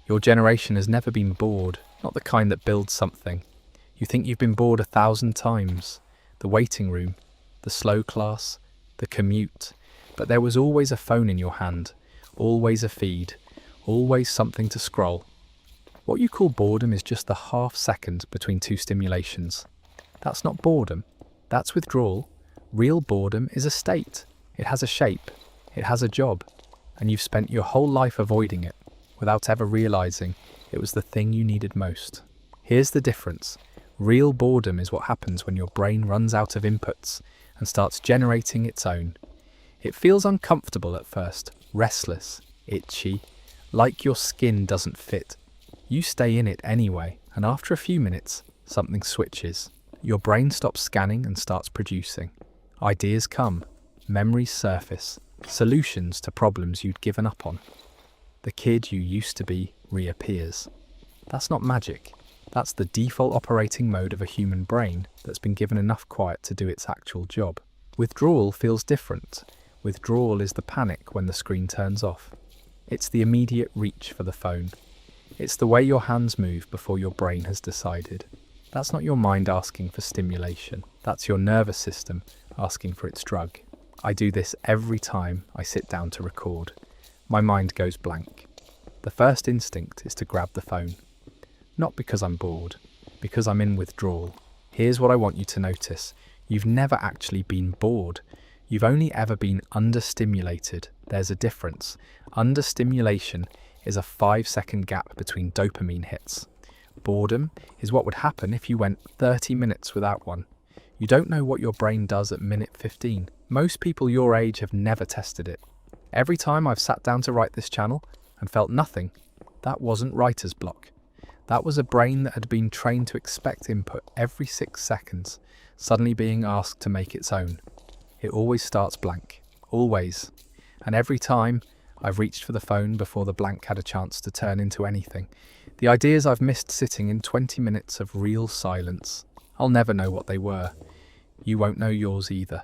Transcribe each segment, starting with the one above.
Your generation has never been bored, not the kind that builds something. You think you've been bored 1,000 times. The waiting room, the slow class, the commute. But there was always a phone in your hand, always a feed, always something to scroll. What you call boredom is just the half second between two stimulations. That's not boredom, that's withdrawal. Real boredom is a state. It has a shape, it has a job, and you've spent your whole life avoiding it, without ever realizing it was the thing you needed most. Here's the difference. Real boredom is what happens when your brain runs out of inputs and starts generating its own. It feels uncomfortable at first, restless, itchy, like your skin doesn't fit. You stay in it anyway, and after a few minutes, something switches. Your brain stops scanning and starts producing. Ideas come, memories surface, solutions to problems you'd given up on. The kid you used to be reappears. That's not magic. That's the default operating mode of a human brain that's been given enough quiet to do its actual job. Withdrawal feels different. Withdrawal is the panic when the screen turns off. It's the immediate reach for the phone. It's the way your hands move before your brain has decided. That's not your mind asking for stimulation. That's your nervous system asking for its drug. I do this every time I sit down to record. My mind goes blank. The first instinct is to grab the phone. Not because I'm bored, because I'm in withdrawal. Here's what I want you to notice. You've never actually been bored. You've only ever been understimulated. There's a difference. Understimulation is a 5-second gap between dopamine hits. Boredom is what would happen if you went 30 minutes without one. You don't know what your brain does at minute 15. Most people your age have never tested it. Every time I've sat down to write this channel and felt nothing, that wasn't writer's block. That was a brain that had been trained to expect input every 6 seconds, suddenly being asked to make its own. It always starts blank. Always. And every time, I've reached for the phone before the blank had a chance to turn into anything. The ideas I've missed sitting in 20 minutes of real silence. I'll never know what they were. You won't know yours either.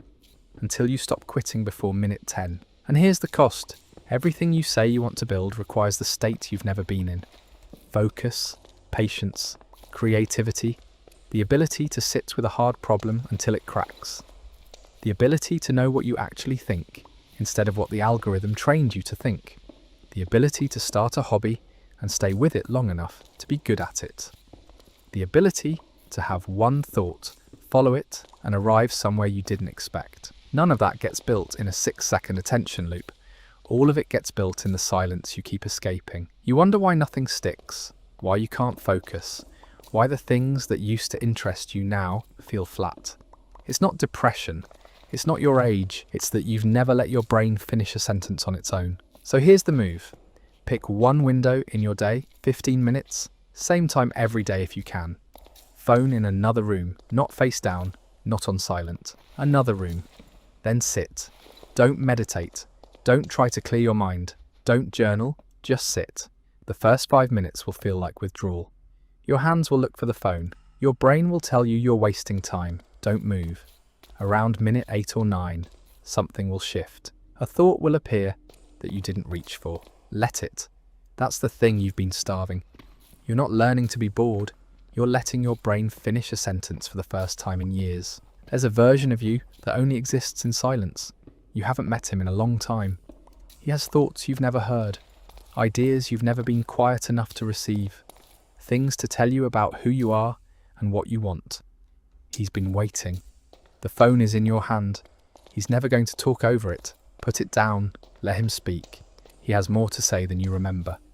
Until you stop quitting before minute 10. And here's the cost. Everything you say you want to build requires the state you've never been in. Focus, patience, creativity, the ability to sit with a hard problem until it cracks. The ability to know what you actually think, instead of what the algorithm trained you to think. The ability to start a hobby and stay with it long enough to be good at it. The ability to have one thought, follow it, and arrive somewhere you didn't expect. None of that gets built in a 6-second attention loop. All of it gets built in the silence you keep escaping. You wonder why nothing sticks, why you can't focus, why the things that used to interest you now feel flat. It's not depression. It's not your age, it's that you've never let your brain finish a sentence on its own. So here's the move. Pick one window in your day, 15 minutes, same time every day if you can. Phone in another room, not face down, not on silent. Another room. Then sit. Don't meditate. Don't try to clear your mind. Don't journal, just sit. The first 5 minutes will feel like withdrawal. Your hands will look for the phone. Your brain will tell you you're wasting time. Don't move. Around minute 8 or 9, something will shift. A thought will appear that you didn't reach for. Let it. That's the thing you've been starving. You're not learning to be bored. You're letting your brain finish a sentence for the first time in years. There's a version of you that only exists in silence. You haven't met him in a long time. He has thoughts you've never heard. Ideas you've never been quiet enough to receive. Things to tell you about who you are and what you want. He's been waiting. The phone is in your hand. He's never going to talk over it. Put it down. Let him speak. He has more to say than you remember.